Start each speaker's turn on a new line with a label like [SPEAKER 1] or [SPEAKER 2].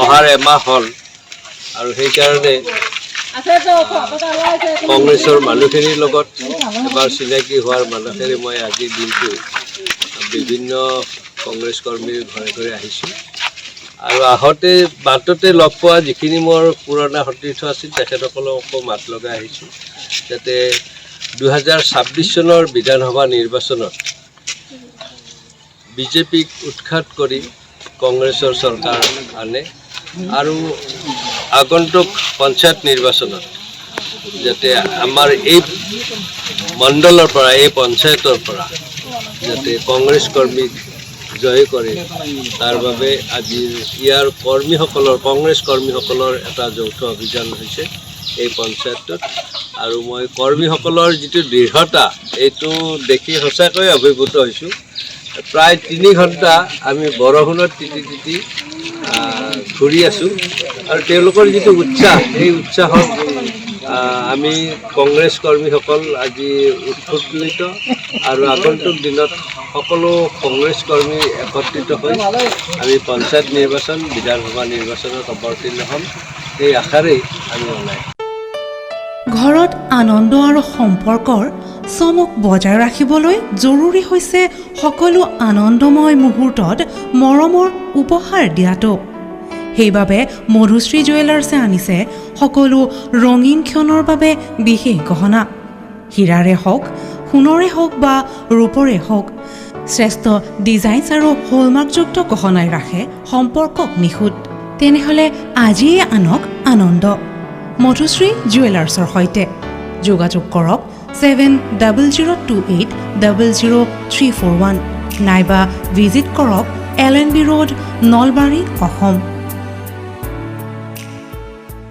[SPEAKER 1] অহাৰ এমাহ হ'ল আৰু সেইকাৰণে কংগ্ৰেছৰ মানুহখিনিৰ লগত এবাৰ চিনাকি হোৱাৰ মানুহখিনি মই আজিৰ দিনটো বিভিন্ন কংগ্ৰেছ কৰ্মীৰ ঘৰে ঘৰে আহিছোঁ আৰু আহোঁতে বাটতে লগ পোৱা যিখিনি মোৰ পুৰণা সতীৰ্থ আছিল তেখেতসকলকো মাত লগাই আহিছোঁ যাতে 2026 চনৰ বিধানসভা নিৰ্বাচনত বিজেপিক উৎখাত কৰি কংগ্ৰেছৰ চৰকাৰ আনে আৰু আগন্তুক পঞ্চায়ত নিৰ্বাচনত যাতে আমাৰ এই মণ্ডলৰ পৰা এই পঞ্চায়তৰ পৰা যাতে কংগ্ৰেছ কৰ্মীক জয় কৰে তাৰ বাবে আজি ইয়াৰ কৰ্মীসকলৰ কংগ্ৰেছ কৰ্মীসকলৰ এটা যৌথ অভিযান হৈছে এই পঞ্চায়তত আৰু মই কৰ্মীসকলৰ যিটো দৃঢ়তা এইটো দেখি সঁচাকৈ অভিভূত হৈছোঁ প্ৰায় 3 ঘণ্টা আমি বৰষুণত তিতি তিতি ঘূৰি আছোঁ আৰু তেওঁলোকৰ যিটো উৎসাহ এই উৎসাহত আমি কংগ্ৰেছ কৰ্মীসকল আজি উৎফুল্লিত আৰু আগন্তুক দিনত সকলো কংগ্ৰেছ কৰ্মী একত্ৰিত হৈ আমি পঞ্চায়ত নিৰ্বাচন বিধানসভা নিৰ্বাচনত অৱতীৰ্ণ হ'ম এই আশাৰেই আমি ওলাই
[SPEAKER 2] ঘৰত আনন্দ আৰু সম্পৰ্কৰ চমক বজাই ৰাখিবলৈ জৰুৰী হৈছে সকলো আনন্দময় মুহূৰ্তত মৰমৰ উপহাৰ দিয়াটো সেইবাবে মধুশ্ৰী জুৱেলাৰ্ছে আনিছে সকলো ৰঙীন ক্ষণৰ বাবে বিশেষ গহনা হীৰাৰে হওক সোণৰে হওক বা ৰূপৰে হওক শ্ৰেষ্ঠ ডিজাইনছ আৰু হলমাৰ্কযুক্ত গহনাই ৰাখে সম্পৰ্কক নিখুঁত তেনেহ'লে আজিয়ে আনক আনন্দ মধুশ্ৰী জুৱেলাৰ্ছৰ সৈতে যোগাযোগ কৰক 7002800341 নাইবা ভিজিট কৰক LNB ৰোড নলবাৰী অসম